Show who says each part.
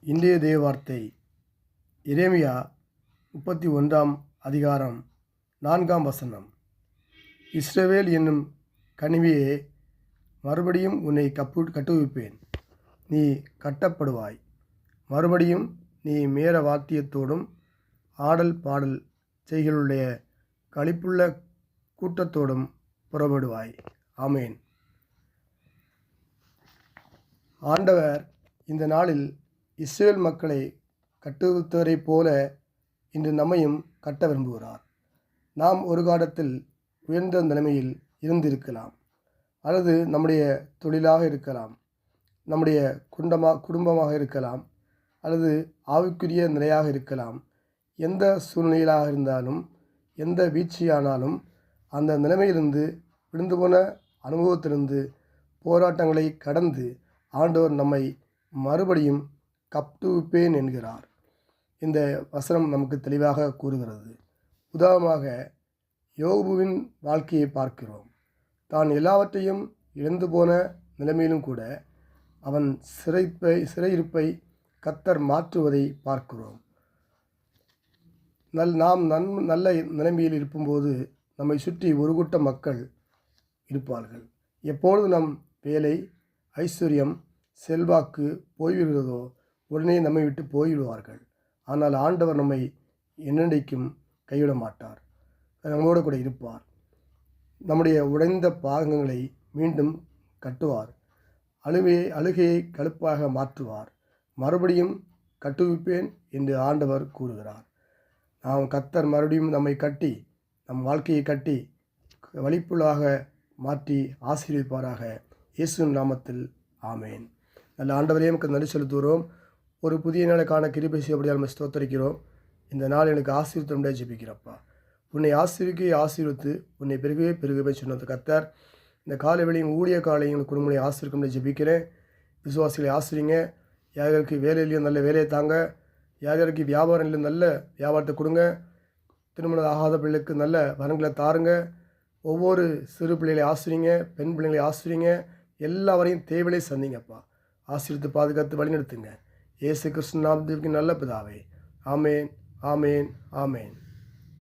Speaker 1: இன்றைய தேவ வார்த்தை எரேமியா 31 அதிகாரம் 4 இஸ்ரவேல் என்னும் கனிவியே, மறுபடியும் உன்னை கட்டுவிப்பேன், நீ கட்டப்படுவாய். மறுபடியும் நீ மேர வாத்தியத்தோடும் ஆடல் பாடல் செய்களுடைய களிப்புள்ள கூட்டத்தோடும் புறப்படுவாய். ஆமேன். ஆண்டவர் இந்த நாளில் இஸ்ரவேல் மக்களை கட்டுவித்தவரைப் போல இன்று நம்மையும் கட்ட விரும்புகிறார். நாம் ஒரு காலத்தில் உயர்ந்த நிலைமையில் இருந்திருக்கலாம், அல்லது நம்முடைய தொழிலாக இருக்கலாம், நம்முடைய குடும்பமாக இருக்கலாம், அல்லது ஆவிக்குரிய நிலையாக இருக்கலாம். எந்த சூழ்நிலையாக இருந்தாலும், எந்த வீழ்ச்சியானாலும், அந்த நிலைமையிலிருந்து விழுந்து போன அனுபவத்திலிருந்து போராட்டங்களை கடந்து ஆண்டவர் நம்மை மறுபடியும் கட்டுவிப்பேன் என்கிறார். இந்த வசனம் நமக்கு தெளிவாக கூறுகிறது. உதாரணமாக யோபுவின் வாழ்க்கையை பார்க்கிறோம். தான் எல்லாவற்றையும் இழந்து போன நிலைமையிலும் கூட அவன் சிறையிருப்பை கர்த்தர் மாற்றுவதை பார்க்கிறோம். நாம் நல்ல நிலைமையில் இருக்கும்போது நம்மை சுற்றி ஒரு கூட்ட மக்கள் இருப்பார்கள். எப்பொழுது நம் வேலை, ஐஸ்வர்யம், செல்வாக்கு போய்விடுகிறதோ உடனே நம்மை விட்டு போய்விடுவார்கள். ஆனால் ஆண்டவர் நம்மை என்னென்றைக்கும் கைவிட மாட்டார், நம்மோடு கூட இருப்பார். நம்முடைய உடைந்த பாகங்களை மீண்டும் கட்டுவார். அழுகையை கழுப்பாக மாற்றுவார். மறுபடியும் கட்டுவிப்பேன் என்று ஆண்டவர் கூறுகிறார். கர்த்தர் மறுபடியும் நம்மை கட்டி, நம் வாழ்க்கையை கட்டி வழிப்புள்ளாக மாற்றி ஆசீர்வதிப்பாராக. இயேசுவின் நாமத்தில் ஆமேன். நல்ல ஆண்டவரே, நமக்கு நன்றி செலுத்துகிறோம். ஒரு புதிய நாளுக்கான கிருபை செய்யப்படியால் நம்ம ஸ்தோத்தரிக்கிறோம். இந்த நாள் எனக்கு ஆசீர்வாதம் ஜெபிக்கிறப்பா. உன்னை ஆசீர்வித்து உன்னை பெருகவே சொன்னது கர்த்தர். இந்த காலை வேளையும் ஊழிய காலையும் குடும்பங்களை ஆசீர்வதிக்கும் ஜெபிக்கிறேன். விசுவாசிகளை ஆசிரிங்க. யாருக்கு வேலையிலையும் நல்ல வேலையை தாங்க. யாருக்கு வியாபாரம்லையும் நல்ல வியாபாரத்தை கொடுங்க. திருமணம் ஆகாத பிள்ளைகளுக்கு நல்ல வரங்களை தாருங்க. ஒவ்வொரு சிறு பிள்ளைகளை ஆசிரிங்க, பெண் பிள்ளைகளை ஆசிரிங்க. எல்லாவரையும் தேவையை சந்திங்கப்பா. ஆசீர்வித்து பாதுகாத்து வழிநடத்துங்க. இயேசு கிறிஸ்து நாமத்திற்கு நல்ல பிதாவே. ஆமேன், ஆமேன், ஆமேன்.